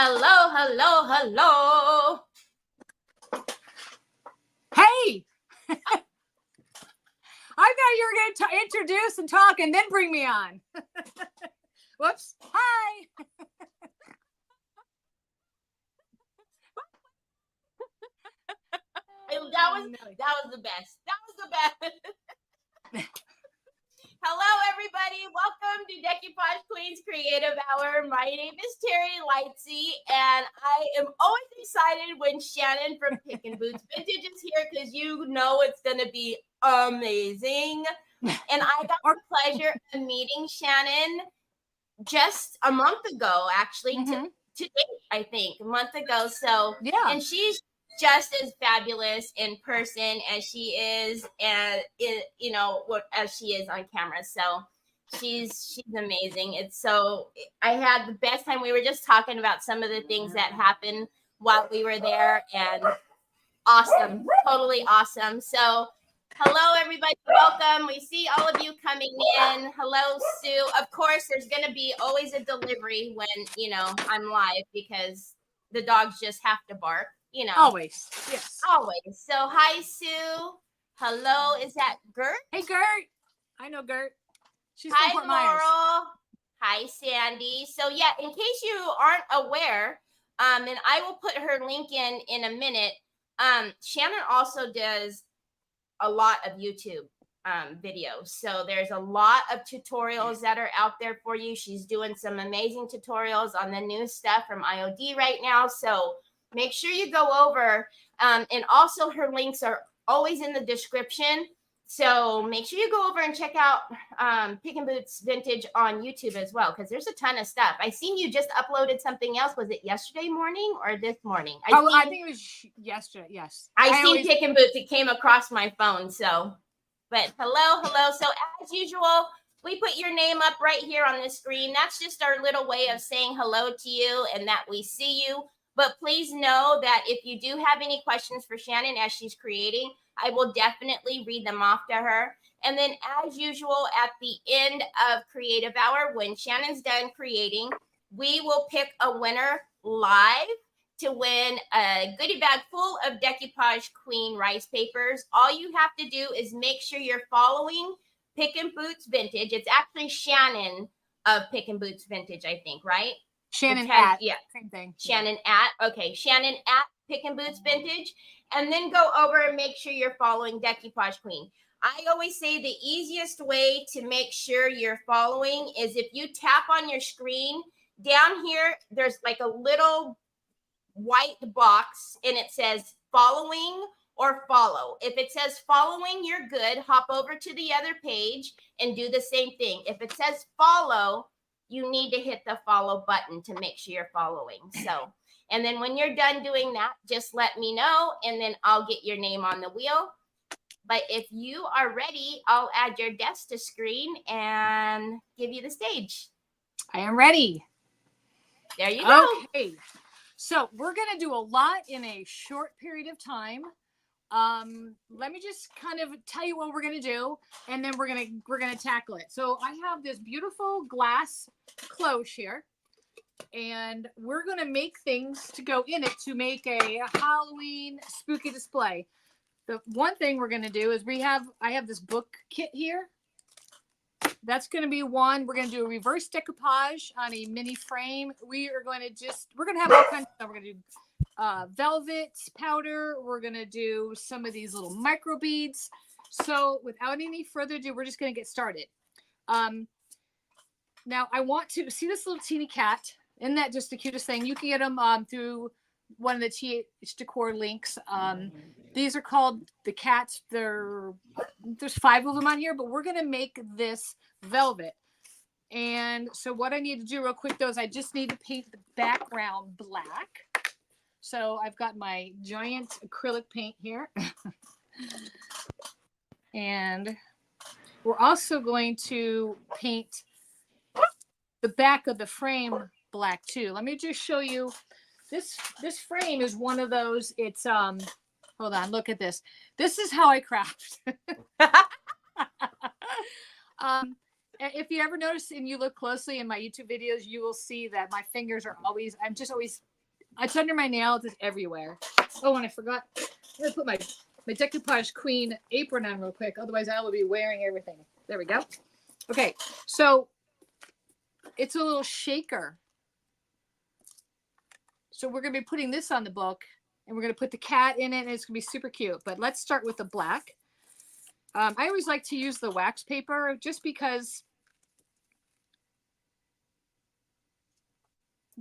Hello, hello, hello. Hey! I thought you were going to introduce and talk and then bring me on. Whoops. Hi. That was the best. That was the best. Hello, everybody. Welcome to Decoupage Queen's Creative Hour. My name is Teri Lightsey, and I am always excited when Shannon from Pickin Boots Vintage is here because you know it's going to be amazing. And I got the pleasure of meeting Shannon just a month ago, actually, today, I think, a month ago. So, yeah. And she's just as fabulous in person as she is, and as she is on camera. So she's amazing. I had the best time. We were just talking about some of the things that happened while we were there, and awesome, totally awesome. So hello, everybody. Welcome. We see all of you coming in. Hello, Sue. Of course, there's going to be always a delivery when, I'm live because the dogs just have to bark. Always. Yes. Always. So, hi, Sue. Hello. Is that Gert? Hey, Gert. I know Gert. She's hi, from Fort Myers. Laurel. Hi, Sandy. So, yeah, in case you aren't aware, and I will put her link in a minute, Shannon also does a lot of YouTube videos. So there's a lot of tutorials that are out there for you. She's doing some amazing tutorials on the new stuff from IOD right now. So make sure you go over, and also her links are always in the description. So make sure you go over and check out Pickin Boots Vintage on YouTube as well, because there's a ton of stuff. I seen you just uploaded something else. Was it yesterday morning or this morning? I think it was yesterday. Yes. I seen Pickin Boots. It came across my phone. So, but hello. So as usual, we put your name up right here on the screen. That's just our little way of saying hello to you and that we see you. But please know that if you do have any questions for Shannon as she's creating, I will definitely read them off to her. And then as usual, at the end of Creative Hour, when Shannon's done creating, we will pick a winner live to win a goodie bag full of Decoupage Queen rice papers. All you have to do is make sure you're following Pickin Boots Vintage. It's actually Shannon of Pickin Boots Vintage, I think, right? Shannon same thing. Shannon at Pickin Boots Vintage, and then go over and make sure you're following Decoupage Queen. I always say the easiest way to make sure you're following is if you tap on your screen down here, there's like a little white box and it says following or follow. If it says following, you're good. Hop over to the other page and do the same thing. If it says follow, you need to hit the follow button to make sure you're following. So, and then when you're done doing that, just let me know and then I'll get your name on the wheel. But if you are ready, I'll add your desk to screen and give you the stage. I am ready. There you go. Okay. So we're going to do a lot in a short period of time. Let me just kind of tell you what we're going to do, and then we're going to tackle it. So I have this beautiful glass cloche here, and we're going to make things to go in it to make a Halloween spooky display. The one thing we're going to do is I have this book kit here. That's going to be one. We're going to do a reverse decoupage on a mini frame. We're going to have all kinds of stuff. We're going to do velvet powder. We're going to do some of these little micro beads. So without any further ado, we're just going to get started. Now I want to see this little teeny cat. Isn't that just the cutest thing? You can get them through one of the TH Decor links. These are called the cats. There's 5 of them on here, but we're going to make this velvet. And so what I need to do real quick though is I just need to paint the background black. So I've got my giant acrylic paint here. And we're also going to paint the back of the frame black too. Let me just show you. This frame is one of those. It's hold on, look at this. This is how I craft. If you ever notice and you look closely in my YouTube videos, you will see that my fingers are always, it's under my nails, it's everywhere. Oh, and I forgot, I'm gonna put my Decoupage Queen apron on real quick. Otherwise I will be wearing everything. There we go. Okay, so it's a little shaker. So we're gonna be putting this on the book and we're gonna put the cat in it and it's gonna be super cute. But let's start with the black. I always like to use the wax paper just because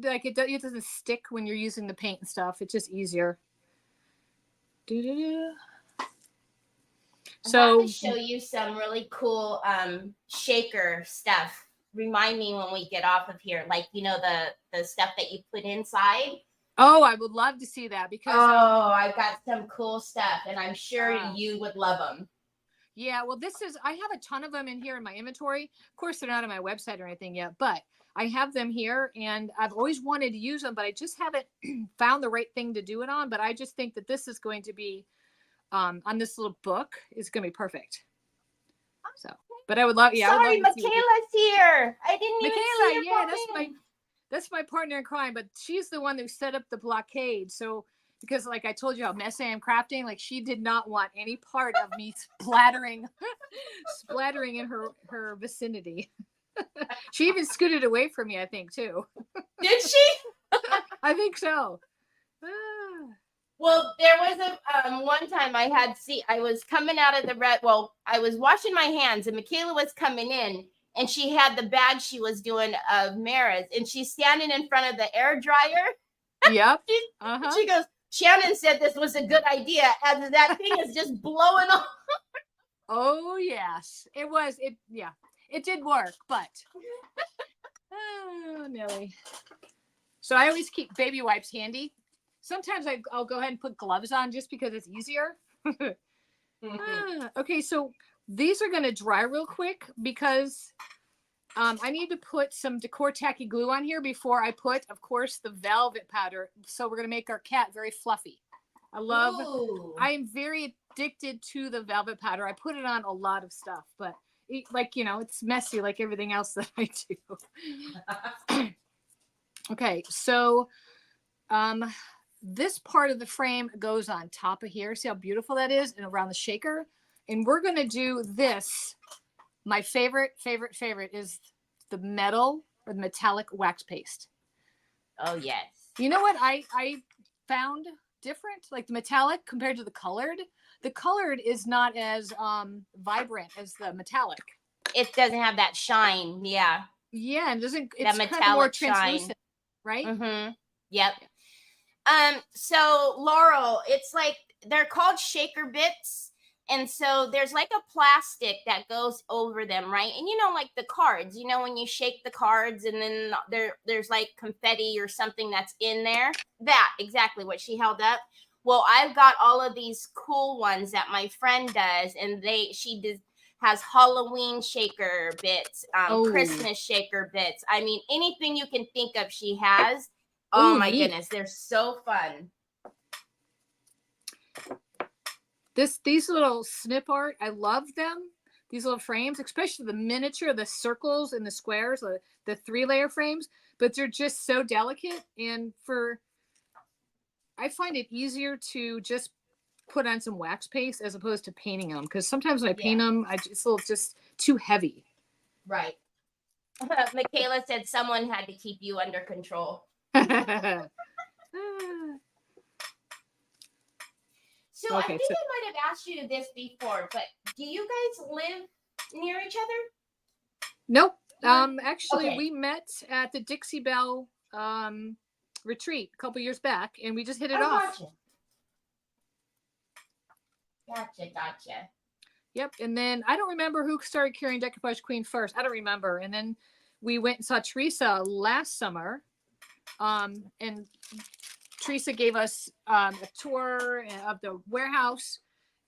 like it doesn't stick when you're using the paint and stuff. It's just easier. So I want to show you some really cool shaker stuff. Remind me when we get off of here, like the stuff that you put inside. Oh, I would love to see that because I've got some cool stuff and I'm sure you would love them. Yeah, well, I have a ton of them in here in my inventory. Of course, they're not on my website or anything yet, but I have them here and I've always wanted to use them, but I just haven't found the right thing to do it on. But I just think that this is going to be, on this little book, is going to be perfect. So, but I would love, yeah. Sorry, Michaela's here. I didn't even see her. Yeah, that's my partner in crime, but she's the one who set up the blockade. So, because like I told you how messy I'm crafting, like she did not want any part of me splattering in her vicinity. She even scooted away from me, I think, too. Did she? I think so. Well, there was a one time I was coming out of I was washing my hands and Michaela was coming in and she had the bag she was doing of Mara's and she's standing in front of the air dryer. Yep. She goes, Shannon said this was a good idea as that thing is just blowing off. Oh, yes. It was. It did work, but Millie. So I always keep baby wipes handy. Sometimes I'll go ahead and put gloves on just because it's easier. Okay, so these are going to dry real quick because I need to put some Decor Tacky Glue on here before I put, of course, the velvet powder. So we're going to make our cat very fluffy. I am very addicted to the velvet powder. I put it on a lot of stuff, but it's messy like everything else that I do. Okay, so this part of the frame goes on top of here. See how beautiful that is? And around the shaker. And we're going to do this. My favorite is the metal or the metallic wax paste. Oh, yes. You know what I found different? Like the metallic compared to the colored. The colored is not as vibrant as the metallic. It doesn't have that shine. Yeah. Yeah, and it's that metallic kind of more translucent, shine. Right? Mm-hmm. Yep. So Laurel, it's like they're called shaker bits. And so there's like a plastic that goes over them, right? And like the cards, when you shake the cards and then there's like confetti or something that's in there. That exactly what she held up. Well, I've got all of these cool ones that my friend does, and has Halloween shaker bits, Christmas shaker bits. I mean, anything you can think of, she has. Oh my goodness, they're so fun. These little snip art, I love them. These little frames, especially the miniature, the circles and the squares, the 3-layer frames, but they're just so delicate. And I find it easier to just put on some wax paste as opposed to painting them. Because sometimes when I paint them, it's a little just too heavy. Right. Michaela said someone had to keep you under control. So I think I might have asked you this before, but do you guys live near each other? Nope. Actually, we met at the Dixie Belle retreat a couple years back, and we just hit it Oh, off. Gotcha. Yep. And then I don't remember who started carrying Decoupage Queen first. I don't remember. And then we went and saw Teresa last summer. And Teresa gave us a tour of the warehouse,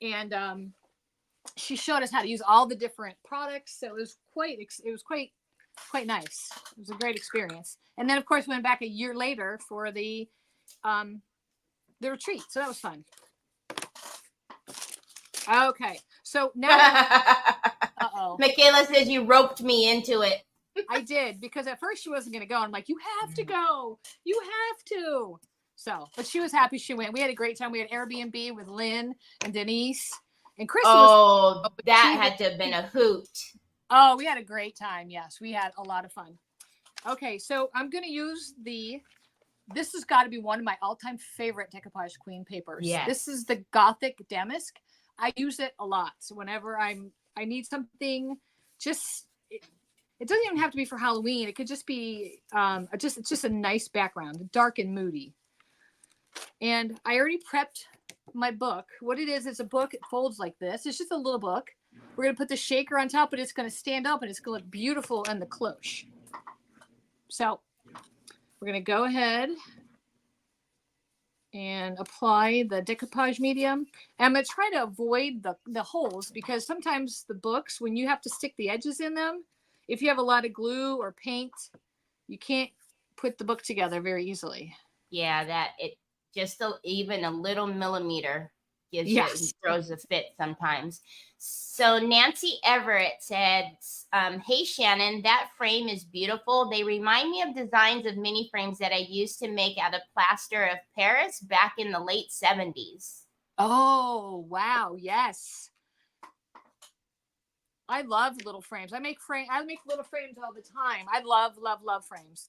and she showed us how to use all the different products. So it was quite nice. It was a great experience. And then of course we went back a year later for the retreat. So that was fun. Okay. So now Michaela says you roped me into it. I did, because at first she wasn't going to go. I'm like, you have to go. You have to. So, but she was happy she went. We had a great time. We had Airbnb with Lynn and Denise and Chris. That had to have been a hoot. Oh, we had a great time. Yes, we had a lot of fun. Okay, so I'm going to use this has got to be one of my all-time favorite Decoupage Queen papers. Yes. This is the Gothic Damask. I use it a lot. So whenever I need something, it doesn't even have to be for Halloween. It could just be it's just a nice background, dark and moody. And I already prepped my book. What it is, it's a book. It folds like this. It's just a little book. We're going to put the shaker on top, but it's going to stand up and it's going to look beautiful in the cloche. So we're going to go ahead and apply the decoupage medium. And I'm going to try to avoid the holes, because sometimes the books, when you have to stick the edges in them, if you have a lot of glue or paint, you can't put the book together very easily. Yeah, even a little millimeter throws a fit sometimes. So Nancy Everett said, hey Shannon, that frame is beautiful. They remind me of designs of mini frames that I used to make out of plaster of Paris back in the late 70s. Oh, wow. Yes. I love little frames. I make little frames all the time. I love frames.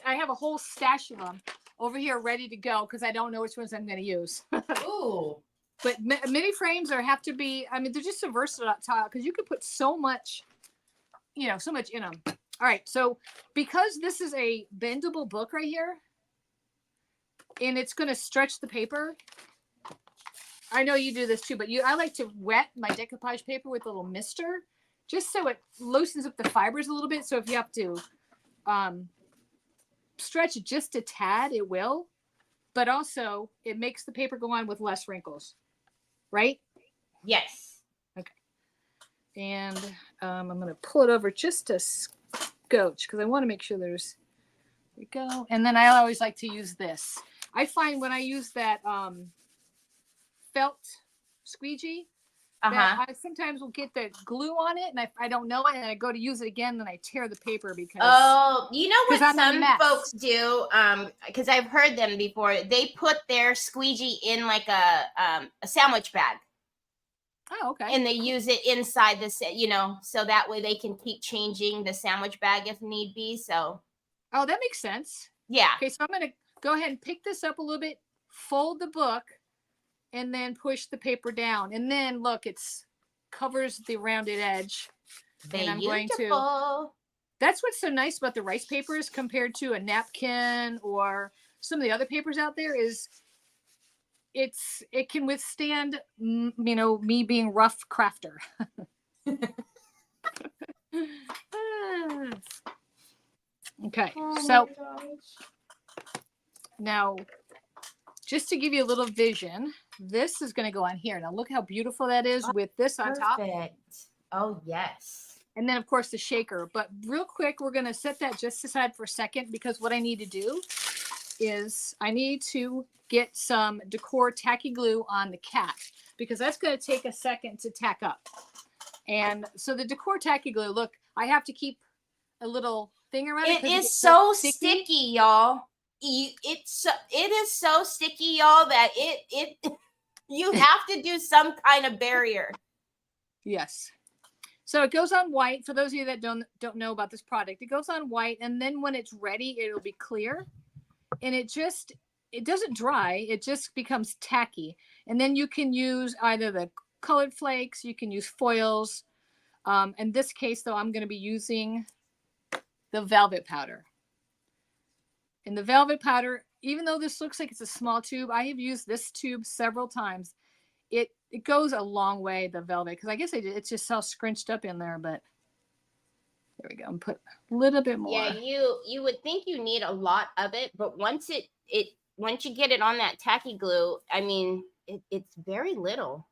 I have a whole stash of them over here ready to go, because I don't know which ones I'm going to use. Ooh. But mini frames have to be, they're just so versatile, because you can put so much in them. All right. So because this is a bendable book right here, and it's going to stretch the paper, I know you do this too, but I like to wet my decoupage paper with a little mister, just so it loosens up the fibers a little bit. So if you have to stretch it just a tad, it will, but also it makes the paper go on with less wrinkles, right? Yes. Okay. And I'm going to pull it over just a scotch, because I want to make sure there we go. And then I always like to use this. I find when I use that felt squeegee, that I sometimes will get the glue on it, and I don't know it, and I go to use it again, and I tear the paper because you know what some folks do, because I've heard them before, they put their squeegee in like a sandwich bag. Oh, okay. And they use it inside so that way they can keep changing the sandwich bag if need be. So that makes sense. Yeah. Okay, so I'm going to go ahead and pick this up a little bit, fold the book, and then push the paper down. And then look, it's covers the rounded edge. And I'm going to, that's what's so nice about the rice papers compared to a napkin or some of the other papers out there, is it can withstand, me being rough crafter. Okay. So now, just to give you a little vision, this is going to go on here. Now look how beautiful that is with this on top. Oh, yes. And then, of course, the shaker. But real quick, we're going to set that just aside for a second, because what I need to do is I need to get some Decor tacky glue on the cat, because that's going to take a second to tack up. And so the Decor tacky glue, look, I have to keep a little thing around it. It is so sticky, y'all. It is so sticky, y'all, that you have to do some kind of barrier. Yes. So it goes on white. For those of you that don't know about this product, it goes on white, and then when it's ready, it'll be clear, and it doesn't dry. It just becomes tacky, and then you can use either the colored flakes, you can use foils. In this case, though, I'm going to be using the velvet powder. And the velvet powder, even though this looks like it's a small tube, I have used this tube several times. It goes a long way, the velvet, because I guess it's just all scrunched up in there, but there we go. And put a little bit more. Yeah, you would think you need a lot of it, but once once you get it on that tacky glue, I mean, it's very little.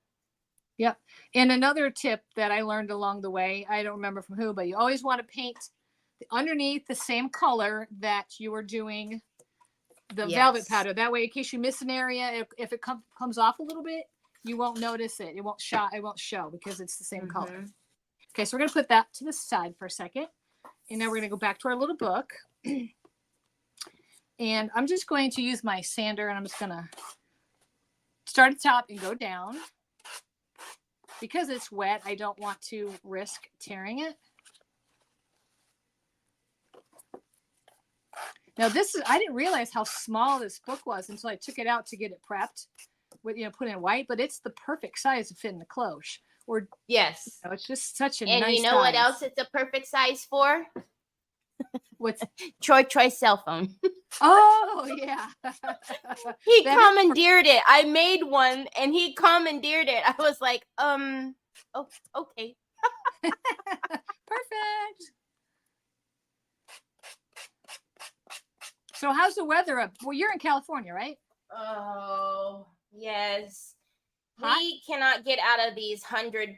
Yep. And another tip that I learned along the way, I don't remember from who, but you always want to paint underneath the same color that you are doing the velvet powder. That way, in case you miss an area, if it comes off a little bit, you won't notice it. It won't show because it's the same color. Okay, so we're going to put that to the side for a second. And now we're going to go back to our little book. And I'm just going to use my sander, and I'm just going to start at the top and go down. Because it's wet, I don't want to risk tearing it. Now I didn't realize how small this book was until I took it out to get it prepped with, put in white, but it's the perfect size to fit in the cloche. Or yes, it's just such a and nice you know size. what else it's a perfect size for? What's Troy's cell phone. Oh yeah. He commandeered it. I made one and he commandeered it. I was like, oh, okay. Perfect. So how's the weather up? Well, you're in California, right? Oh, yes. Hot? We cannot get out of these 100+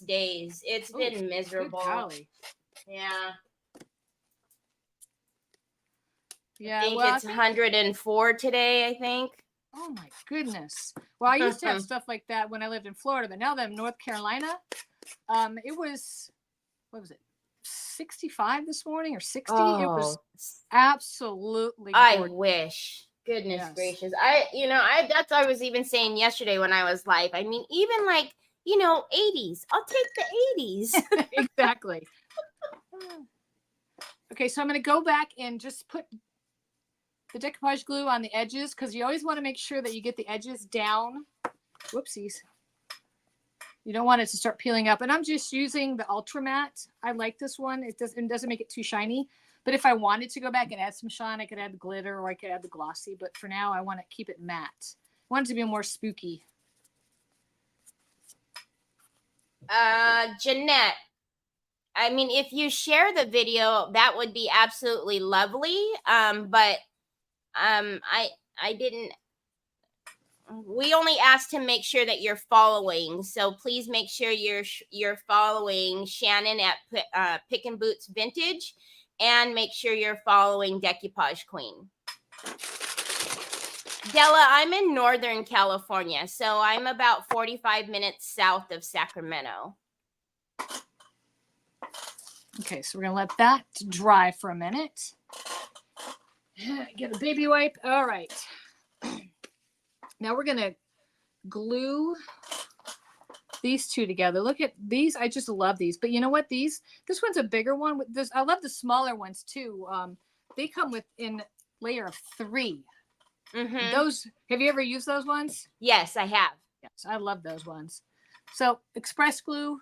days. It's been miserable. Good golly. Yeah. Yeah, I think it's 104 today, I think. Oh my goodness. Well, I used to have stuff like that when I lived in Florida, but now that I'm in North Carolina, it was, what was it, 65 this morning or 60? Oh, it was absolutely gorgeous. I gorgeous. wish. Goodness gracious. That's what I was even saying yesterday when I was live. I mean, even like, 80s. I'll take the 80s. Exactly. Okay, so I'm going to go back and just put the decoupage glue on the edges, because you always want to make sure that you get the edges down. Whoopsies. You don't want it to start peeling up. And I'm just using the Ultra Matte. I like this one. It doesn't make it too shiny. But if I wanted to go back and add some shine, I could add the glitter or I could add the glossy. But for now, I want to keep it matte. I want it to be more spooky. Jeanette, I mean, if you share the video, that would be absolutely lovely. But I didn't. We only asked to make sure that you're following. So please make sure you're following Shannon at Pickin Boots Vintage, and make sure you're following Decoupage Queen. Della, I'm in Northern California, so I'm about 45 minutes south of Sacramento. Okay, so we're going to let that dry for a minute. Get a baby wipe. All right. Now we're going to glue these two together. Look at these. I just love these. But you know what? This one's a bigger one. I love the smaller ones too. They come in layer of 3. Mm-hmm. Those, have you ever used those ones? Yes, I have. Yes, I love those ones. So express glue.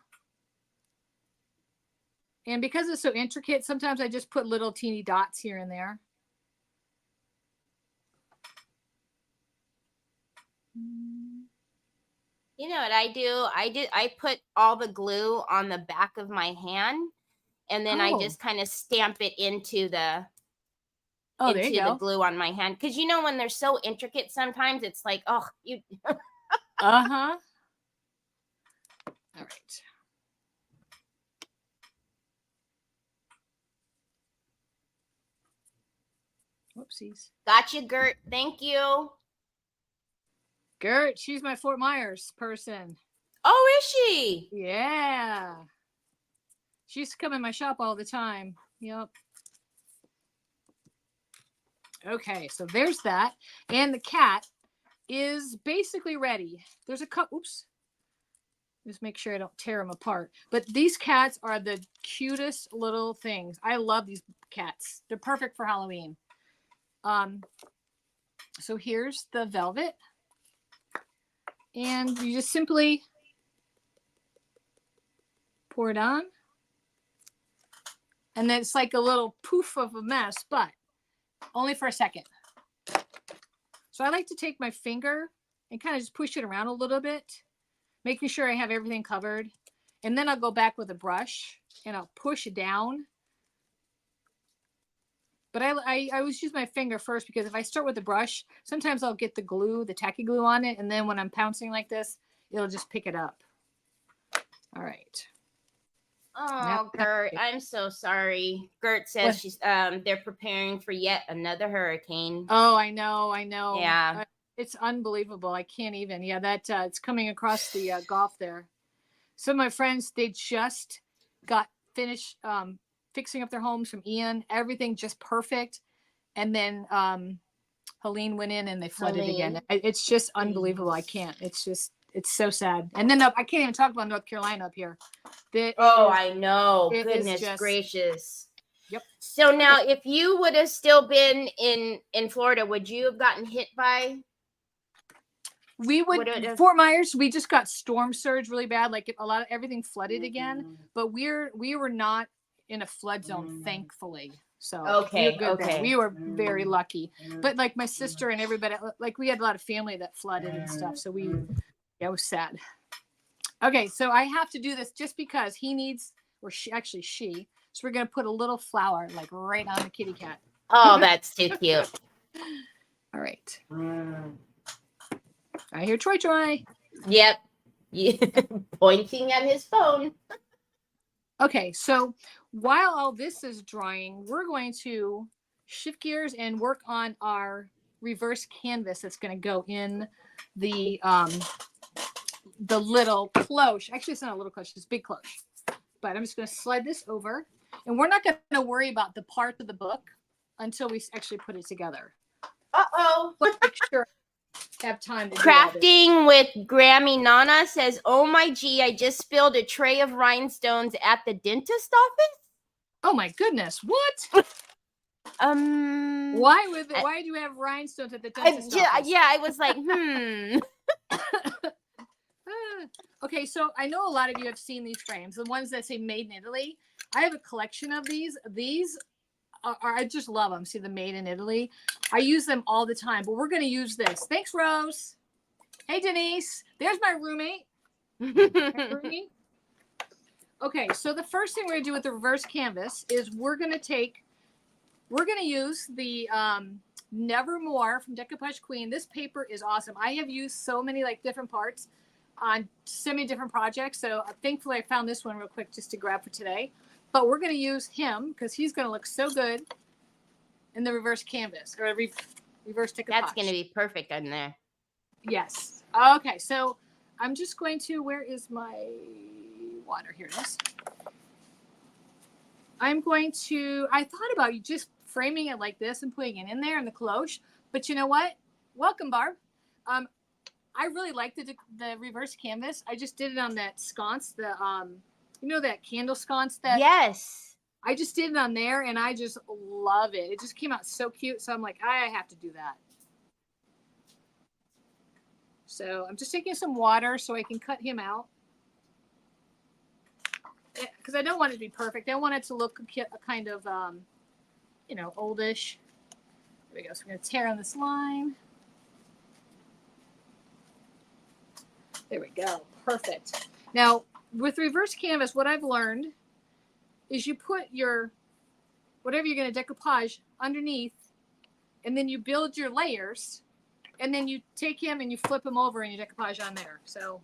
And because it's so intricate, sometimes I just put little teeny dots here and there. You know what I do? I put all the glue on the back of my hand, and then I just kind of stamp it into the the glue on my hand. Because when they're so intricate, sometimes it's like, oh, you. Uh-huh. All right. Whoopsies. Gotcha, Gert. Thank you. Gert, she's my Fort Myers person. Oh, is she? Yeah. She used to come in my shop all the time. Yep. Okay, so there's that. And the cat is basically ready. There's a cup. Oops. Just make sure I don't tear them apart. But these cats are the cutest little things. I love these cats. They're perfect for Halloween. So here's the velvet. And you just simply pour it on. And then it's like a little poof of a mess, but only for a second. So I like to take my finger and kind of just push it around a little bit, making sure I have everything covered. And then I'll go back with a brush and I'll push it down. But I always use my finger first, because if I start with the brush, sometimes I'll get the glue, the tacky glue on it. And then when I'm pouncing like this, it'll just pick it up. All right. Oh, Gert, I'm so sorry. Gert says she's they're preparing for yet another hurricane. Oh, I know. Yeah. It's unbelievable. I can't even. Yeah, that it's coming across the Gulf there. Some of my friends, they just got finished fixing up their homes from Ian. Everything just perfect. And then Helene went in and they flooded again. It's just unbelievable. I can't. It's so sad. And then I can't even talk about North Carolina up here. I know. Goodness gracious. Yep. So now, if you would have still been in Florida, would you have gotten hit by? We would. Fort Myers, we just got storm surge really bad. Like everything flooded again. But we were not in a flood zone, thankfully. So okay. We were very lucky. But like my sister and everybody, like we had a lot of family that flooded and stuff. So it was sad. Okay, so I have to do this just because he needs, or she. So we're gonna put a little flower like right on the kitty cat. Oh, that's too cute. All right. I hear Troy. Yep. Pointing at his phone. Okay, so while all this is drying, we're going to shift gears and work on our reverse canvas that's going to go in the little cloche. Actually, it's not a little cloche, it's a big cloche. But I'm just going to slide this over. And we're not going to worry about the part of the book until we actually put it together. Uh-oh. Make sure I have time to Crafting with Grammy Nana says, oh my gee, I just spilled a tray of rhinestones at the dentist office. Oh my goodness, what? Why do you have rhinestones at the dentist office? Yeah, I was like, Okay, so I know a lot of you have seen these frames, the ones that say made in Italy. I have a collection of these. These are, I just love them. See the made in Italy. I use them all the time, but we're going to use this. Thanks, Rose. Hey, Denise. There's my roommate. Okay, so the first thing we're going to do with the reverse canvas is we're going to use the Nevermore from Decoupage Queen. This paper is awesome. I have used so many like different parts on so many different projects. So thankfully I found this one real quick just to grab for today. But we're going to use him because he's going to look so good in the reverse canvas or reverse decoupage. That's going to be perfect on there. Yes. Okay, so I'm just going to, where is my water? Here it is. I thought about you just framing it like this and putting it in there in the cloche. But you know what? Welcome, Barb. I really like the reverse canvas. I just did it on that sconce, that candle sconce that. Yes. I just did it on there and I just love it. It just came out so cute. So I'm like, I have to do that. So I'm just taking some water so I can cut him out. Because I don't want it to be perfect. I want it to look kind of, oldish. There we go. So we're going to tear on this line. There we go. Perfect. Now, with reverse canvas, what I've learned is you put whatever you're going to decoupage underneath, and then you build your layers, and then you take him and you flip him over and you decoupage on there. So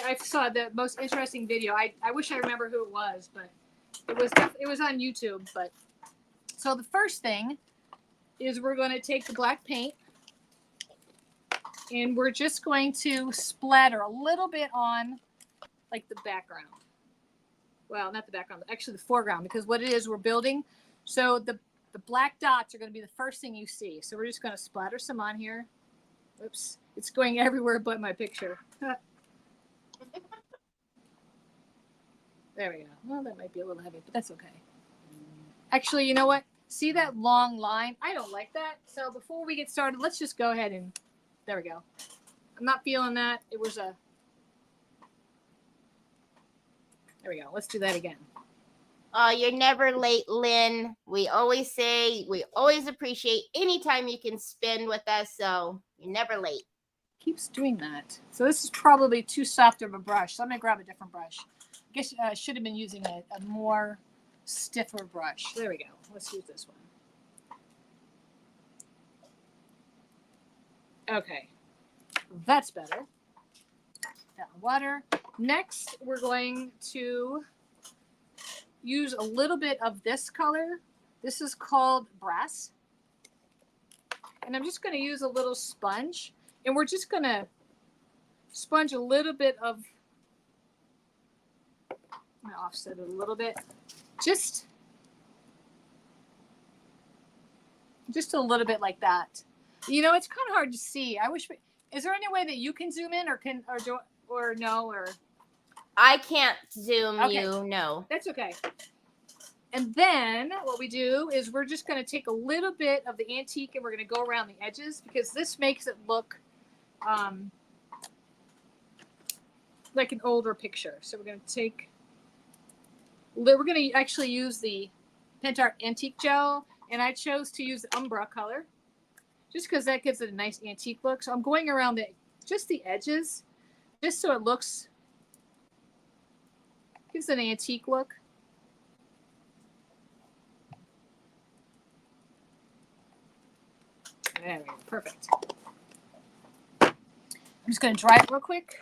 I saw the most interesting video. I wish I remember who it was, but it was on YouTube. But so the first thing is we're going to take the black paint. And we're just going to splatter a little bit on like the background. Well, not the background, but actually the foreground, because what it is, we're building. So the black dots are going to be the first thing you see. So we're just going to splatter some on here. Oops, it's going everywhere but my picture. There we go. Well, that might be a little heavy, but that's okay. Actually, you know what? See that long line? I don't like that. So before we get started, let's just go ahead and, there we go. I'm not feeling that. There we go. Let's do that again. Oh, you're never late, Lynn. We always say we always appreciate any time you can spend with us. So you're never late. Keeps doing that. So this is probably too soft of a brush. So I'm gonna grab a different brush. I guess I should have been using a more stiffer brush. There we go. Let's use this one. Okay, that's better. Got water. Next, we're going to use a little bit of this color. This is called brass. And I'm just going to use a little sponge. And we're just going to sponge a little bit of, I'm going to offset it a little bit. Just a little bit like that. You know, it's kind of hard to see. I wish, is there any way that you can zoom in or no, or? I can't zoom Okay. you, no. That's okay. And then what we do is we're just going to take a little bit of the antique and we're going to go around the edges because this makes it look like an older picture. So we're going to actually use the Pentart Antique Gel, and I chose to use the Umbra color just because that gives it a nice antique look. So I'm going around just the edges just so it gives an antique look. There we go. Perfect. I'm just going to dry it real quick.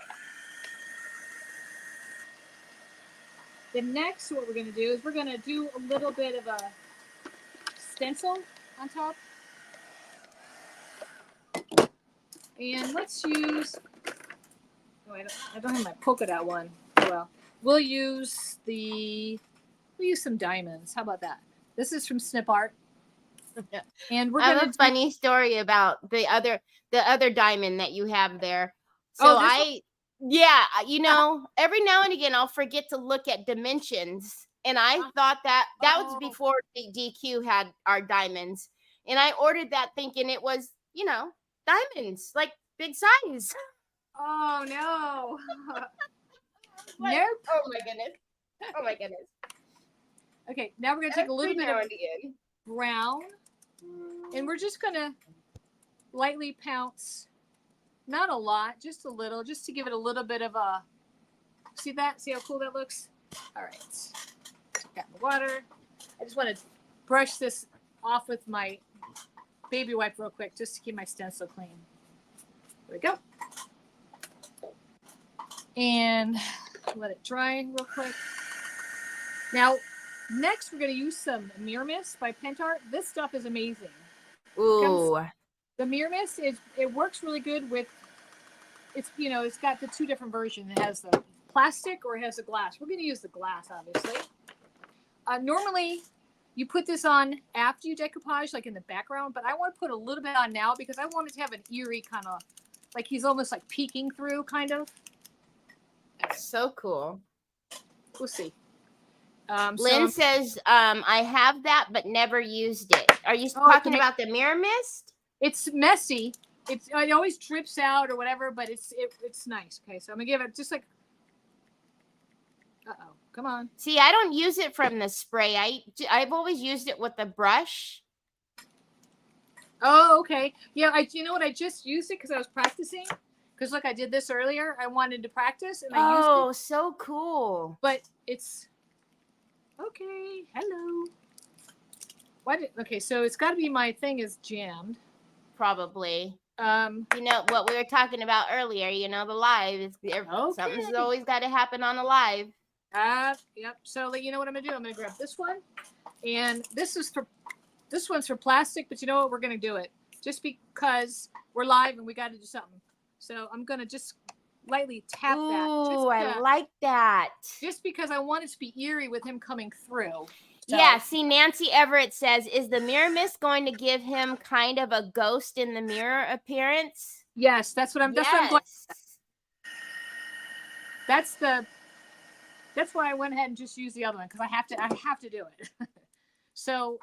Then next, what we're going to do is we're going to do a little bit of a stencil on top. And let's use, oh, I don't have my polka dot one. Oh, well, we'll use some diamonds. How about that? This is from Snip Art. And we're I have a funny story about the other diamond that you have there. So you know, every now and again I'll forget to look at dimensions, and I thought that was before DQ had our diamonds, and I ordered that thinking it was, you know, diamonds, like big size. Oh no. Like, nope. Oh my goodness. Okay, now we're going to take a little bit of brown, and we're just going to lightly pounce, not a lot, just a little, just to give it a little bit of a, see that? See how cool that looks? All right. Got my water. I just want to brush this off with my baby wipe real quick just to keep my stencil clean. There we go. And let it dry real quick. Now, next we're going to use some Mirror Mist by Pentart. This stuff is amazing. Ooh. The Mirror Mist, it works really good with, it's got the two different versions. It has the plastic or it has the glass. We're going to use the glass, obviously. Normally, you put this on after you decoupage, like in the background, but I want to put a little bit on now because I want it to have an eerie kind of, like he's almost like peeking through, kind of. So cool. We'll see. Lynn says, I have that, but never used it. Are you talking about the Mirror Mist? It's messy. It always drips out or whatever, but it's nice. Okay, so I'm gonna give it just like. Come on. See, I don't use it from the spray. I've always used it with the brush. Oh, okay. Yeah, you know what? I just used it because I was practicing. Because look, I did this earlier. I wanted to practice, and I used it. Oh, so cool. But it's okay. Hello. Okay, so it's got to be my thing is jammed. Probably. You know what we were talking about earlier. You know, the live is something's always got to happen on the live. Yep. So you know what I'm gonna do? I'm gonna grab this one, and this one's for plastic. But you know what? We're gonna do it just because we're live and we got to do something. So I'm gonna just lightly tap that. Ooh, I like that. Just because I want it to be eerie with him coming through. So. Yeah, see, Nancy Everett says, is the Mirror Mist going to give him kind of a ghost in the mirror appearance? Yes, that's what I'm going. That's why I went ahead and just used the other one because I have to do it. So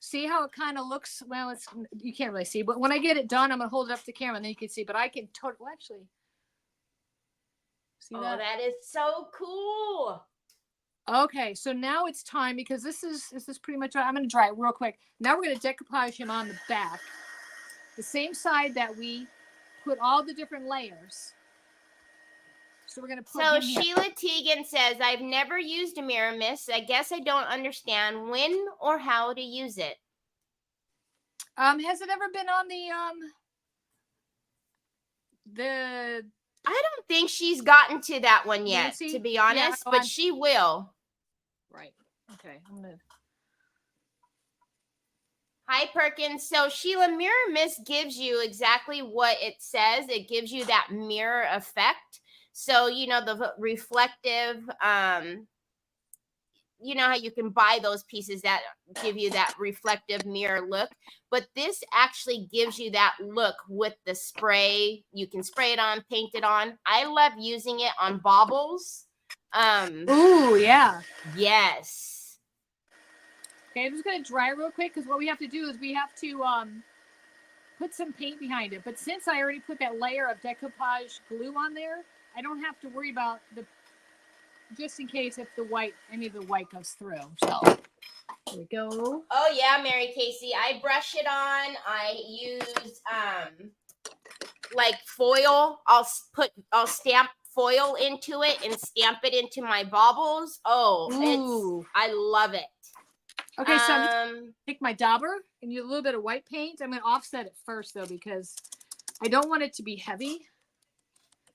see how it kind of looks? Well, you can't really see, but when I get it done, I'm going to hold it up to the camera and then you can see, but I can totally, actually. See that? Oh, that is so cool. Okay, so now it's time, because this is pretty much, I'm going to dry it real quick. Now we're going to decoupage him on the back, the same side that we put all the different layers. So we're going to put So him here. Sheila Teagan says, I've never used a mirror mist. I guess I don't understand when or how to use it. Has it ever been on the I don't think she's gotten to that one yet, Nancy? to be honest, Yeah, but she will. Right. Okay. I'm gonna. Hi, Perkins. So Sheila, mirror mist gives you exactly what it says. It gives you that mirror effect. So, you know, the reflective, you know how you can buy those pieces that give you that reflective mirror look, but this actually gives you that look with the spray. You can spray it on, paint it on. I love using it on baubles. Ooh, yeah. Yes. Okay, I'm just gonna dry real quick, because what we have to do is we have to put some paint behind it. But since I already put that layer of decoupage glue on there, I don't have to worry about the, just in case if any of the white goes through. So there we go. Oh yeah, Mary Casey. I brush it on. I use like foil. I'll stamp foil into it and stamp it into my baubles. Oh, I love it. Okay, so I'm just gonna take my dauber and use a little bit of white paint. I'm gonna offset it first though, because I don't want it to be heavy.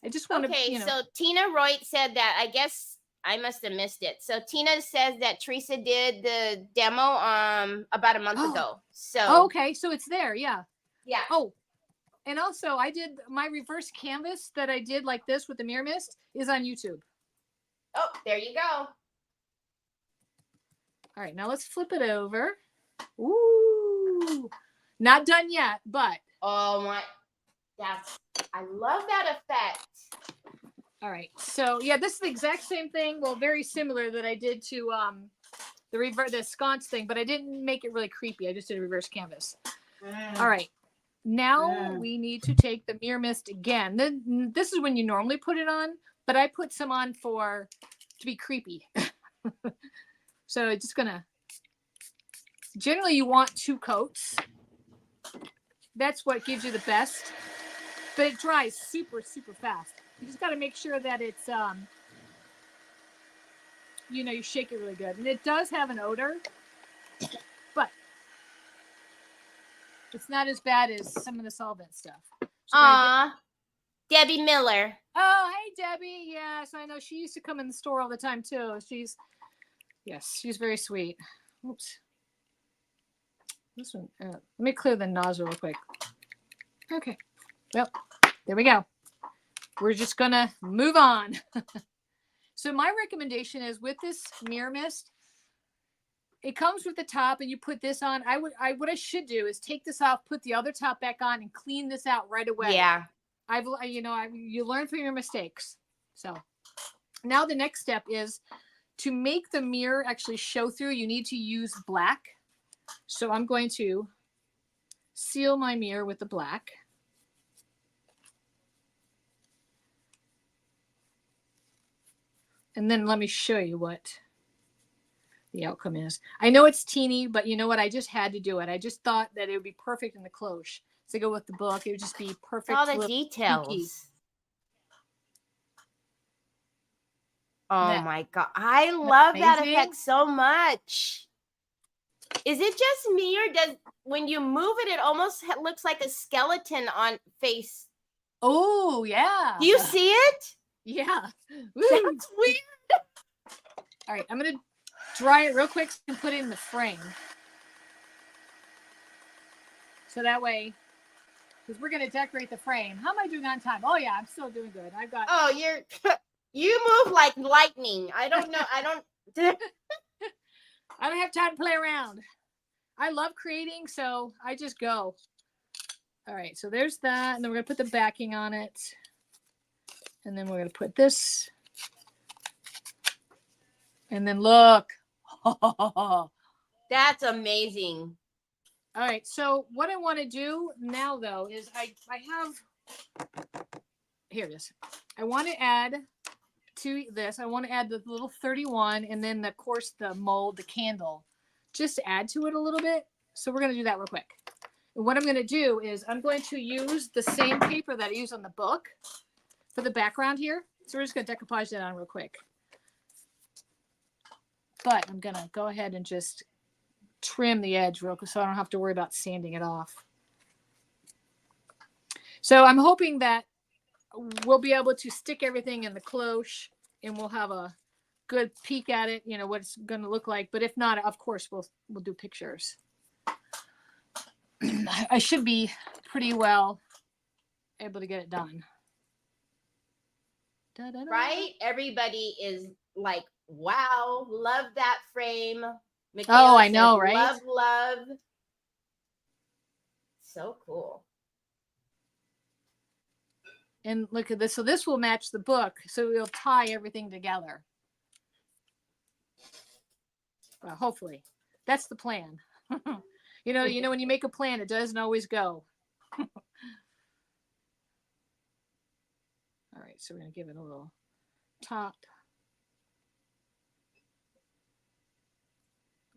I just want to. Okay, so Tina Roy said that, I guess I must have missed it. So Tina says that Teresa did the demo about a month ago. So okay, so it's there, yeah. Yeah. Oh, and also I did my reverse canvas that I did like this with the mirror mist is on YouTube. Oh, there you go. All right, now let's flip it over. Ooh, not done yet, but oh my, I love that effect. All right, so yeah, this is the exact same thing. Well, very similar that I did to the sconce thing, but I didn't make it really creepy. I just did a reverse canvas. All right, now we need to take the mirror mist again. Then this is when you normally put it on, but I put some on to be creepy. So just gonna. Generally, you want 2 coats. That's what gives you the best, but it dries super, super fast. You just got to make sure that it's, you shake it really good. And it does have an odor, but it's not as bad as some of the solvent stuff. So Debbie Miller. Oh, hey, Debbie. Yes, I know. She used to come in the store all the time, too. She's very sweet. Oops. This one, let me clear the nozzle real quick. Okay. Well, there we go. We're just going to move on. So my recommendation is with this mirror mist, it comes with the top and you put this on. What I should do is take this off, put the other top back on and clean this out right away. Yeah. You learn from your mistakes. So now the next step is to make the mirror actually show through. You need to use black. So I'm going to seal my mirror with the black. And then let me show you what the outcome is. I know it's teeny, but you know what? I just had to do it. I just thought that it would be perfect in the cloche. To go with the book, it would just be perfect. All the details. Pinky. Oh my God. I love that effect so much. Is it just me, or when you move it, it almost looks like a skeleton on face? Oh, yeah. Do you see it? Yeah. That's weird. All right, I'm going to dry it real quick and put it in the frame. So that way, because we're going to decorate the frame. How am I doing on time? Oh, yeah, I'm still doing good. I've got. Oh, you move like lightning. I don't know. I don't have time to play around. I love creating, so I just go. All right, so there's that. And then we're going to put the backing on it. And then we're going to put this. And then look. That's amazing. All right, so what I want to do now, though, is I have, here it is. I want to add to this, I want to add the little 31 and then, of course, the mold, the candle, just to add to it a little bit. So we're going to do that real quick. And what I'm going to do is I'm going to use the same paper that I use on the book for the background here. So we're just going to decoupage that on real quick. But I'm going to go ahead and just trim the edge real quick so I don't have to worry about sanding it off. So I'm hoping that we'll be able to stick everything in the cloche and we'll have a good peek at it, you know, what it's going to look like. But if not, of course, we'll do pictures. I should be pretty well able to get it done. Da-da-da. Right? Everybody is like, wow, love that frame. Oh, I know, right? Love, love. So cool. And look at this. So this will match the book. So we'll tie everything together. Well, hopefully. That's the plan. You know, when you make a plan, it doesn't always go. All right, so we're going to give it a little top.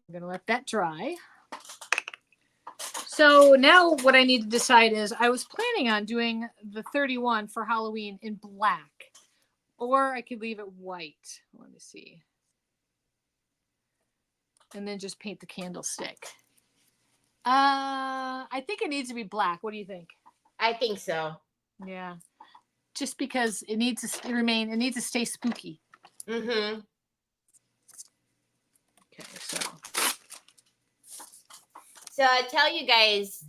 I'm going to let that dry. So now what I need to decide is I was planning on doing the 31 for Halloween in black, or I could leave it white. Let me see. And then just paint the candlestick. I think it needs to be black. What do you think? I think so. Yeah. Just because it needs to remain, it needs to stay spooky. Mm-hmm. Okay, so I tell you guys,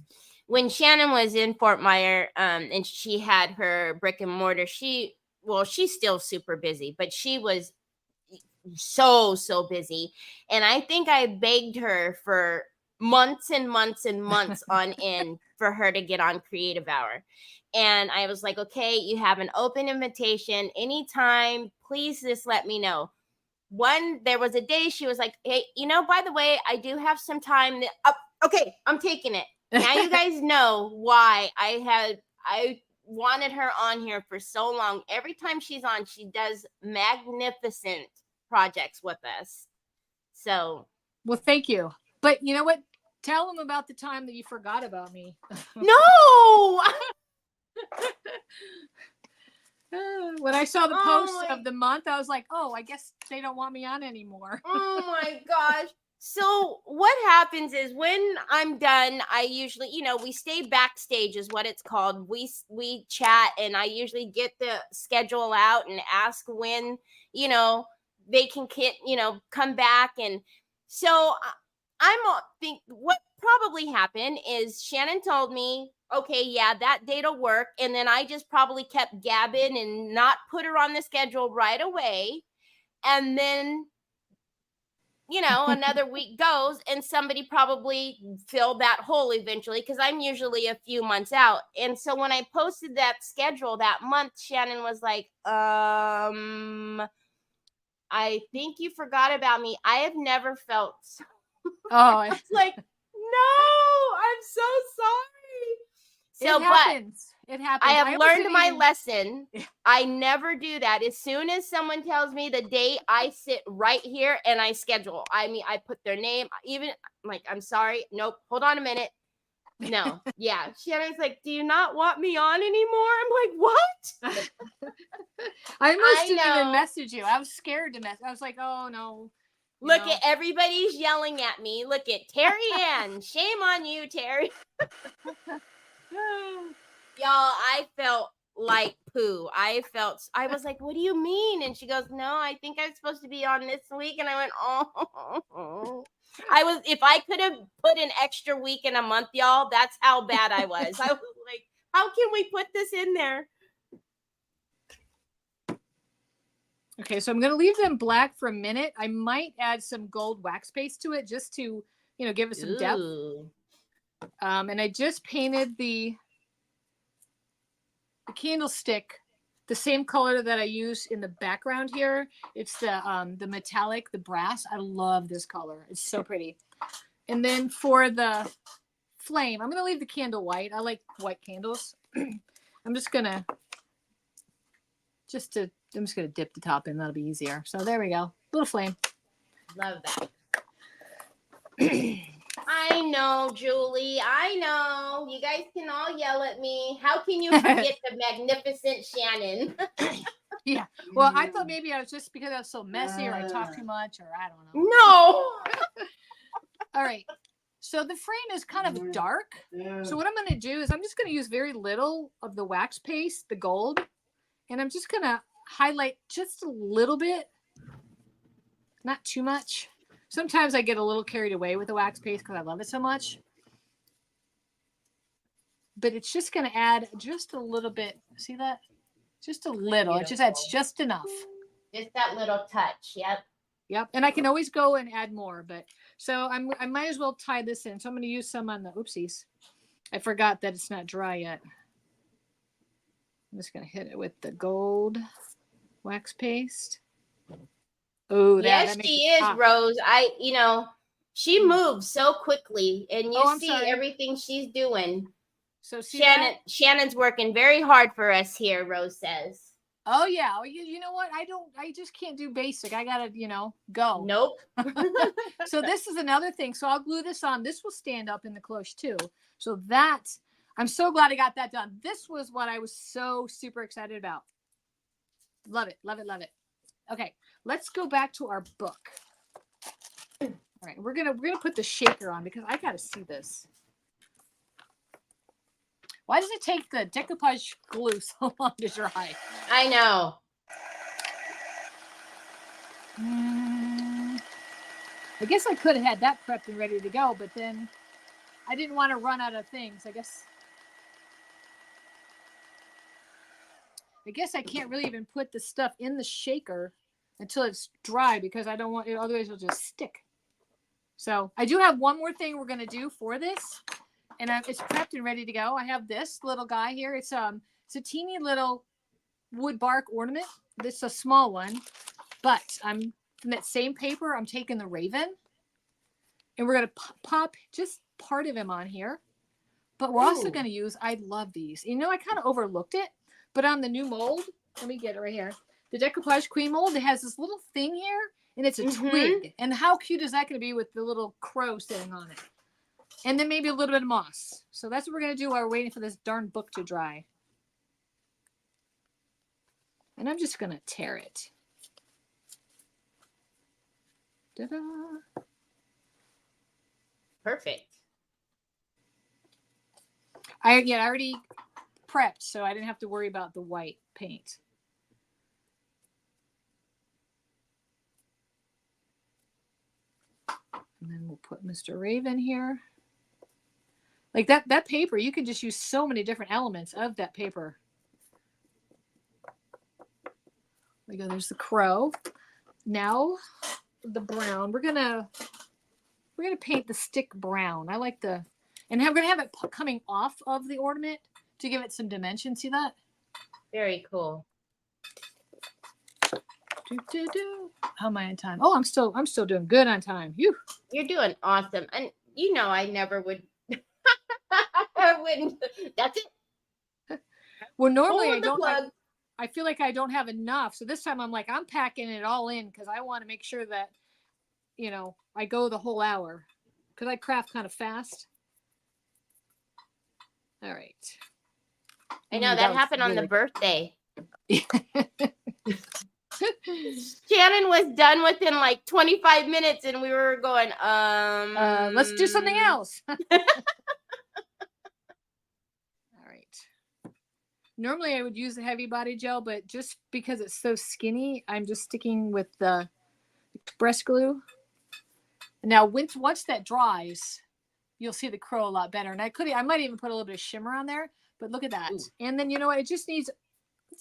when Shannon was in Fort Myer, and she had her brick and mortar, she's still super busy, but she was so busy. And I think I begged her for months and months and months on end for her to get on Creative Hour. And I was like, okay, you have an open invitation anytime. Please just let me know. There was a day she was like, hey, by the way, I do have some time. Okay, I'm taking it. Now you guys know why I wanted her on here for so long. Every time she's on, she does magnificent projects with us. So. Well, thank you. But you know what? Tell them about the time that you forgot about me. No! When I saw the post of the month, I was like, oh, I guess they don't want me on anymore. Oh my gosh. So what happens is when I'm done, I usually, we stay backstage is what it's called. We chat and I usually get the schedule out and ask when, they can come back. And so think what probably happened is Shannon told me, okay, yeah, that date'll work. And then I just probably kept gabbing and not put her on the schedule right away. And then, another week goes and somebody probably filled that hole eventually because I'm usually a few months out. And so when I posted that schedule that month, Shannon was like, I think you forgot about me. I have never felt so. I was like, no, I'm so sorry. It happens. It happens. I have learned my lesson. I never do that. As soon as someone tells me the date, I sit right here and I schedule. I mean, I put their name, even like, I'm sorry. Nope. Hold on a minute. No. Yeah. Shannon's like, do you not want me on anymore? I'm like, what? I almost didn't even message you. I was scared to message. I was like, oh no. Look at everybody's yelling at me. Look at Terry Ann. Shame on you, Terry. Y'all, I felt like poo. I was like, what do you mean? And she goes, no, I think I'm supposed to be on this week. And I went, oh. If I could have put an extra week in a month, y'all, that's how bad I was. I was like, how can we put this in there? Okay, so I'm going to leave them black for a minute. I might add some gold wax paste to it just to, give it some depth. And I just painted the candlestick the same color that I use in the background here. It's the metallic, the brass. I love this color. It's so pretty. And then for the flame, I'm going to leave the candle white. I like white candles. I'm just going to I'm just going to dip the top in. That'll be easier. So there we go. Little flame. Love that. I know, Julie. I know. You guys can all yell at me. How can you forget the magnificent Shannon? Yeah. Well, I thought maybe I was just because I was so messy or I talked too much or I don't know. No. All right. So the frame is kind of dark. So what I'm going to do is I'm just going to use very little of the wax paste, the gold, and I'm just going to highlight just a little bit, not too much. Sometimes I get a little carried away with the wax paste because I love it so much. But it's just going to add just a little bit. See that? Just a little. It just adds just enough. Just that little touch. Yep. Yep. And I can always go and add more. But so I might as well tie this in. So I'm going to use some on the oopsies. I forgot that it's not dry yet. I'm just going to hit it with the gold wax paste. Oh, yes, she is, Rose. She moves so quickly, and you see everything she's doing. So Shannon's working very hard for us here, Rose says. Oh yeah. You know what? I just can't do basic. I gotta, go. Nope. So this is another thing. So I'll glue this on. This will stand up in the cloche too. So I'm so glad I got that done. This was what I was so super excited about. Love it. Love it. Love it. Okay. Let's go back to our book. All right. We're going to put the shaker on because I got to see this. Why does it take the decoupage glue so long to dry? I know. I guess I could have had that prepped and ready to go, but then I didn't want to run out of things. I guess I can't really even put the stuff in the shaker until it's dry because I don't want it. Otherwise, it'll just stick. So I do have one more thing we're going to do for this. And it's prepped and ready to go. I have this little guy here. It's a teeny little wood bark ornament. This is a small one, but I'm from that same paper. I'm taking the raven, and we're gonna pop just part of him on here. But we're also gonna use. I love these. I kind of overlooked it, but on the new mold, let me get it right here. The Decoupage Queen mold. It has this little thing here, and it's a twig. And how cute is that going to be with the little crow sitting on it? And then maybe a little bit of moss. So that's what we're going to do while we're waiting for this darn book to dry. And I'm just going to tear it. Ta-da. Perfect. I already prepped, so I didn't have to worry about the white paint. And then we'll put Mr. Raven here. Like that paper, you could just use so many different elements of that paper. There we go. There's the crow. Now the brown. We're gonna paint the stick brown. I like and I'm gonna have it coming off of the ornament to give it some dimension. See that? Very cool. How am I on time? Oh, I'm still doing good on time. You're doing awesome, and I never would. I wouldn't. That's it. Well, normally I don't. I feel like I don't have enough, so this time I'm packing it all in because I want to make sure that I go the whole hour because I craft kind of fast. All right. I know that happened on the birthday. Shannon was done within 25 minutes, and we were going, let's do something else. All right. Normally I would use the heavy body gel, but just because it's so skinny, I'm just sticking with the express glue. Now, once that dries, you'll see the crow a lot better. And I might even put a little bit of shimmer on there, but look at that. Ooh. And then, it just needs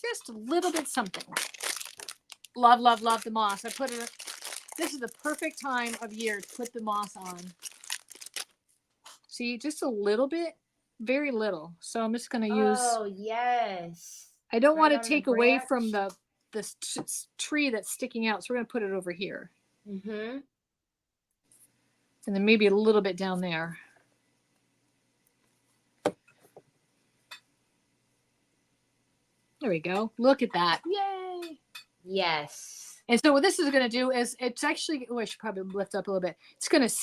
just a little bit something. Love, love, love the moss. This is the perfect time of year to put the moss on. See, just a little bit, very little. So I'm just going to use. Oh, yes. I don't want to take away from this tree that's sticking out. So we're going to put it over here. Mm-hmm. And then maybe a little bit down there. There we go. Look at that. Yay. Yes. And so what this is going to do is it's actually, oh, I should probably lift up a little bit.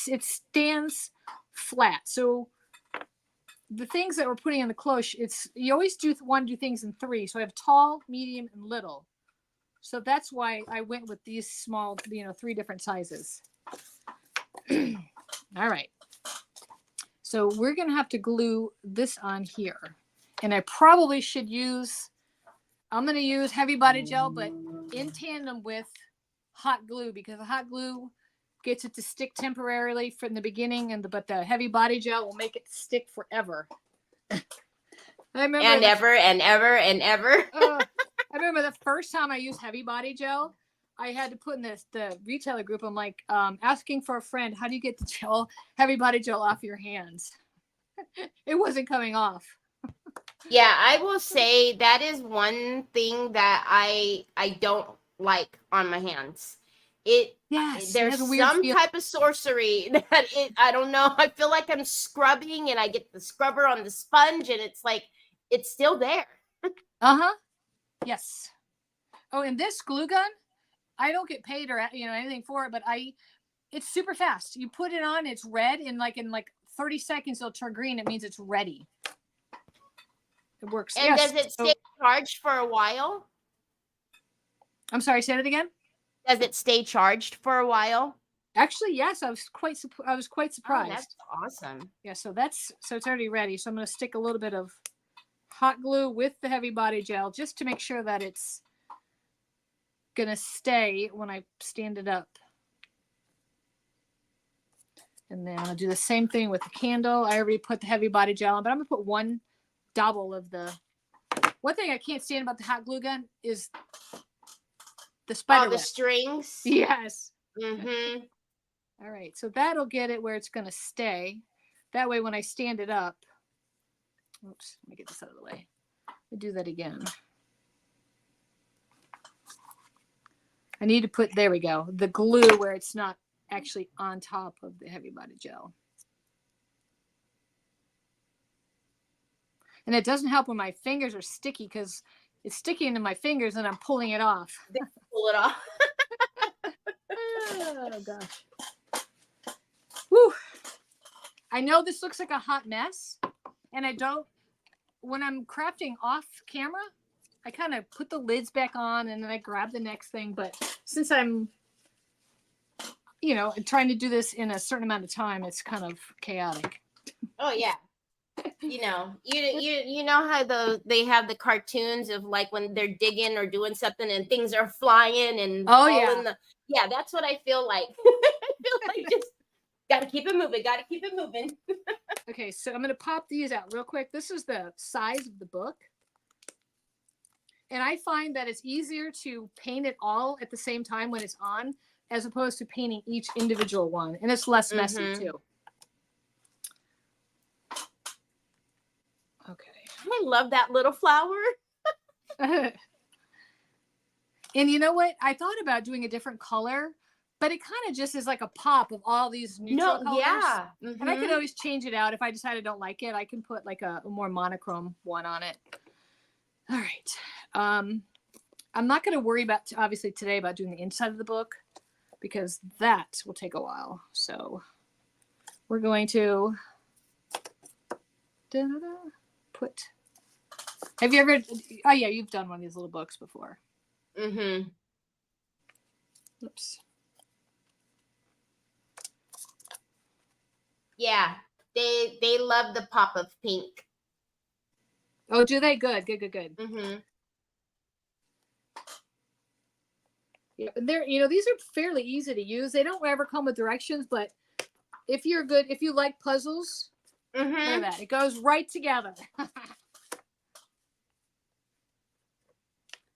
It stands flat. So the things that we're putting in the cloche, you always want to do things in 3. So I have tall, medium, and little. So that's why I went with these small, 3 different sizes. All right. So we're going to have to glue this on here. And I probably should I'm going to use heavy body gel, but in tandem with hot glue, because the hot glue gets it to stick temporarily from the beginning, but the heavy body gel will make it stick forever. I remember and ever. I remember the first time I used heavy body gel, I had to put in the retailer group. I'm like, asking for a friend, how do you get the heavy body gel off your hands? It wasn't coming off. Yeah, I will say that is one thing that I don't like on my hands. There's some type of sorcery that I don't know. I feel like I'm scrubbing and I get the scrubber on the sponge and it's like it's still there. Yes. Oh, and this glue gun, I don't get paid or anything for it, but it's super fast. You put it on, it's red, and in 30 seconds it'll turn green. It means it's ready. It works. And does it stay charged for a while? I'm sorry, say that again. Does it stay charged for a while? Actually, yes. I was quite surprised. Oh, that's awesome. Yeah, so it's already ready. So I'm going to stick a little bit of hot glue with the heavy body gel just to make sure that it's going to stay when I stand it up. And then I'll do the same thing with the candle. I already put the heavy body gel on, but I'm going to put one double of the. One thing I can't stand about the hot glue gun is the spider web. Strings. Yes. Mm-hmm. All right, so that'll get it where it's going to stay. That way, when I stand it up, oops, let me get this out of the way. I'll do that again. I need to put, there we go, the glue where it's not actually on top of the heavy body gel. And it doesn't help when my fingers are sticky because it's sticking to my fingers and I'm pulling it off. Pull it off. Oh, gosh. Whew. I know this looks like a hot mess. And when I'm crafting off camera, I kind of put the lids back on and then I grab the next thing. But since I'm, trying to do this in a certain amount of time, it's kind of chaotic. Oh, yeah. You know how they have the cartoons of when they're digging or doing something and things are flying and yeah, that's what I feel like. I feel like just gotta keep it moving. Okay, so I'm going to pop these out real quick. This is the size of the book. And I find that it's easier to paint it all at the same time when it's on as opposed to painting each individual one. And it's less messy too. Okay. I love that little flower. And you know what? I thought about doing a different color, but it kind of just is like a pop of all these neutral colors. Yeah. Mm-hmm. And I could always change it out. If I decide I don't like it, I can put like a more monochrome one on it. All right. I'm not going to worry about, obviously, today about doing the inside of the book because that will take a while. So we're going to put. Have you ever? Oh yeah, you've done one of these little books before. Mm-hmm. Oops. Yeah, they love the pop of pink. Oh, do they? Good. Mm-hmm. Yeah, these are fairly easy to use. They don't ever come with directions, but if you like puzzles, look at that. It goes right together.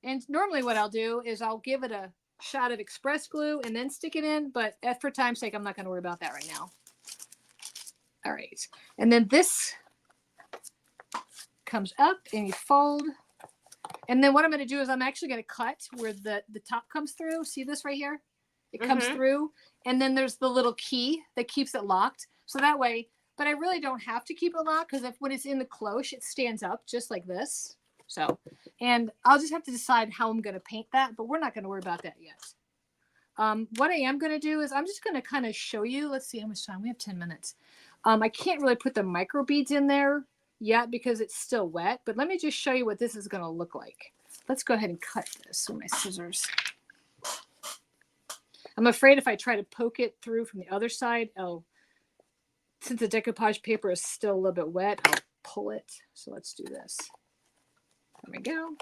And normally what I'll do is I'll give it a shot of express glue and then stick it in. But for time's sake, I'm not going to worry about that right now. All right. And then this comes up and you fold. And then what I'm going to do is I'm actually going to cut where the top comes through. See this right here? It comes through. And then there's the little key that keeps it locked. So that way, but I really don't have to keep it locked because when it's in the cloche, it stands up just like this. So, and I'll just have to decide how I'm going to paint that, but we're not going to worry about that yet. What I am going to do is I'm just going to kind of show you. Let's see how much time we have. 10 minutes. I can't really put the micro beads in there yet because it's still wet, but let me just show you what this is going to look like. Let's go ahead and cut this with my scissors. I'm afraid if I try to poke it through from the other side, since the decoupage paper is still a little bit wet, I'll pull it. So let's do this. There we go.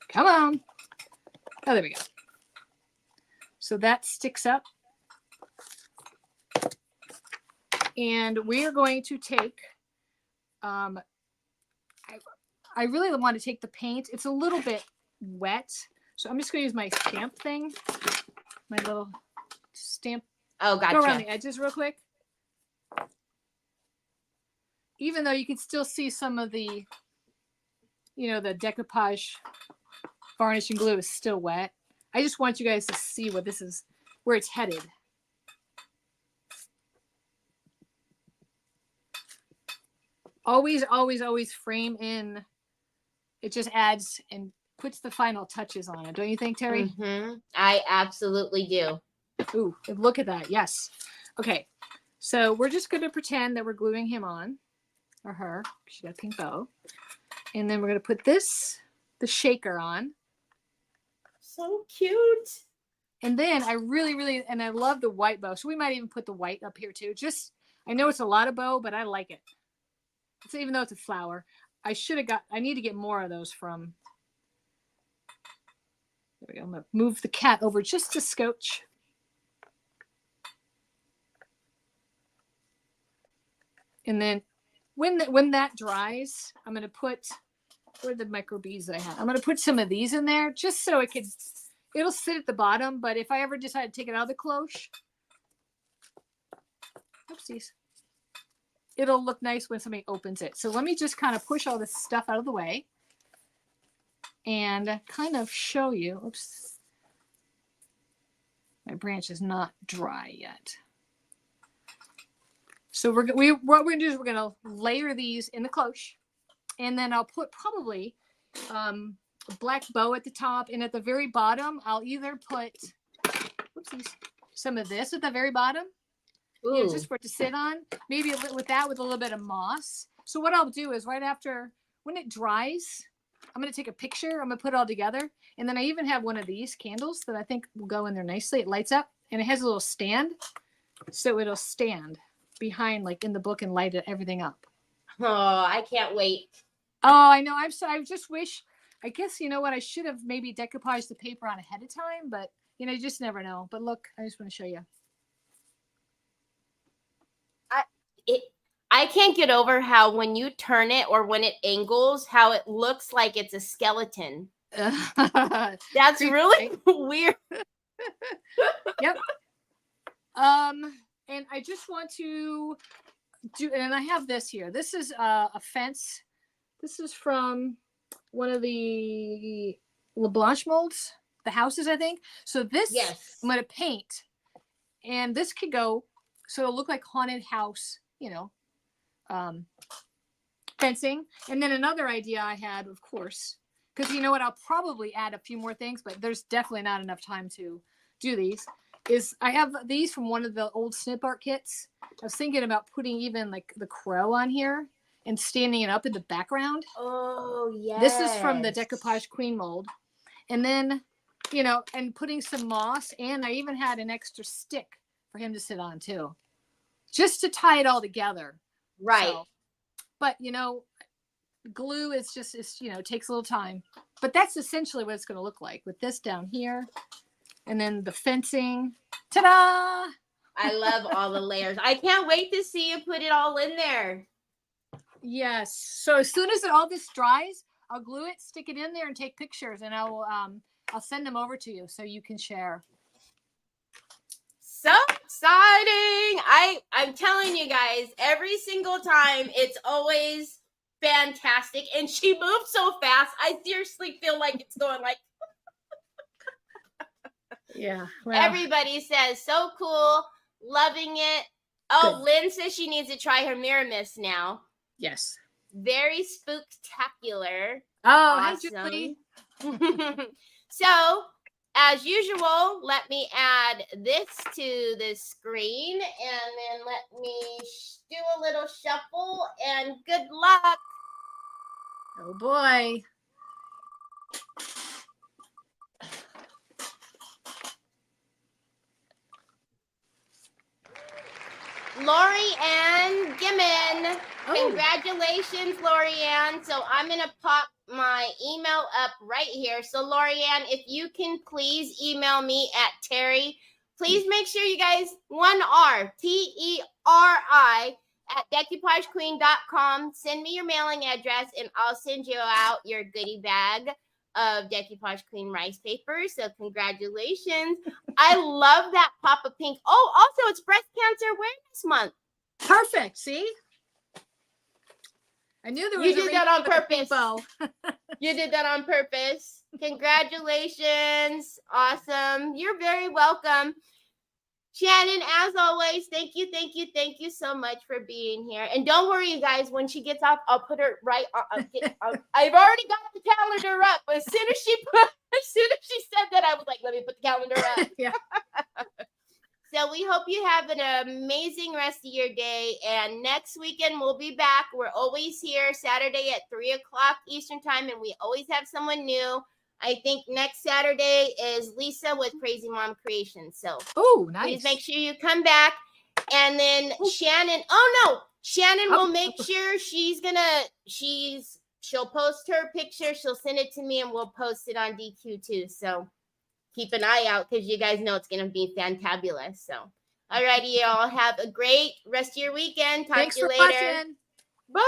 Come on. Oh, there we go. So that sticks up. And we are going to take, I really want to take the paint. It's a little bit wet. So I'm just going to use my stamp thing. My little stamp. Oh, gotcha. Go around the edges real quick. Even though you can still see some of the, the decoupage varnish and glue is still wet. I just want you guys to see what this is, where it's headed. Always, always, always frame in. It just adds and puts the final touches on it. Don't you think, Teri? Mm-hmm. I absolutely do. Ooh, look at that. Yes. Okay. So we're just going to pretend that we're gluing him on, or her. She got a pink bow. And then we're going to put the shaker on. So cute. And then I really, and I love the white bow. So we might even put the white up here too. I know it's a lot of bow, but I like it. So even though it's a flower, I need to get more of those from. There we go. I'm going to move the cat over just a scotch. And then when that dries, I'm going to put, where are the micro beads that I have? I'm going to put some of these in there just so it'll sit at the bottom. But if I ever decide to take it out of the cloche, oopsies, it'll look nice when somebody opens it. So let me just kind of push all this stuff out of the way and kind of show you. Oops. My branch is not dry yet. So what we're going to do is we're going to layer these in the cloche. And then I'll put probably a black bow at the top. And at the very bottom, I'll either put some of this at the very bottom. Just for it to sit on. Maybe with a little bit of moss. So what I'll do is right after, when it dries, I'm going to take a picture. I'm going to put it all together. And then I even have one of these candles that I think will go in there nicely. It lights up. And it has a little stand. So it'll stand behind, like in the book, and light everything up. Oh, I can't wait. Oh, I know. I just wish, I guess, you know what? I should have maybe decoupaged the paper on ahead of time. But, you just never know. But look, I just want to show you. I can't get over how when you turn it or when it angles, how it looks like it's a skeleton. That's really weird. Yep. And I just want to do, and I have this here. This is a fence. This is from one of the LeBlanc molds, the houses, I think. So this, yes. I'm going to paint. And this could go, so it'll look like haunted house, fencing. And then another idea I had, of course, because you know what, I'll probably add a few more things, but there's definitely not enough time to do these, is I have these from one of the old snip art kits. I was thinking about putting even like the crow on here and standing it up in the background. Oh, yeah. This is from the Decoupage Queen mold. And then, and putting some moss, and I even had an extra stick for him to sit on too, just to tie it all together. Right. So, but glue is just, takes a little time, but that's essentially what it's going to look like with this down here. And then the fencing. Ta-da! I love all the layers. I can't wait to see you put it all in there. Yes. So as soon as all this dries, I'll glue it, stick it in there, and take pictures, and I'll send them over to you so you can share. So exciting. I'm telling you guys, every single time it's always fantastic. And she moves so fast. I seriously feel like it's going like. Yeah. Well. Everybody says so cool, loving it. Oh, Lynn says she needs to try her mirror mist now. Yes. Very spooktacular. Oh, Awesome. Hi, Julie. So, as usual, let me add this to the screen, and then let me do a little shuffle, and good luck. Oh boy. Lori Ann Gimmon. Oh. Congratulations, Lori Ann. So I'm going to pop my email up right here. So Lori Ann, if you can please email me at Teri. Please make sure you guys, one R, Teri at decoupagequeen.com. Send me your mailing address and I'll send you out your goodie bag of Decoupage Queen rice paper. So congratulations. I love that pop of pink. Oh, also it's Breast Cancer Awareness Month. Perfect. See? I knew there was You did that on purpose. Bow. You did that on purpose. Congratulations. Awesome. You're very welcome. Shannon, as always, thank you so much for being here. And don't worry, you guys, when she gets off, I'll put her right on. I've already got the calendar up. But as soon as she said that, I was like, let me put the calendar up. Yeah. So we hope you have an amazing rest of your day. And next weekend, we'll be back. We're always here Saturday at 3 o'clock Eastern time. And we always have someone new. I think next Saturday is Lisa with Crazy Mom Creations. So nice. Please make sure you come back. And then Shannon, Shannon will make sure she'll post her picture. She'll send it to me and we'll post it on DQ too. So keep an eye out because you guys know it's going to be fantabulous. So, all righty, y'all have a great rest of your weekend. Talk Thanks to you for later. watching. Bye.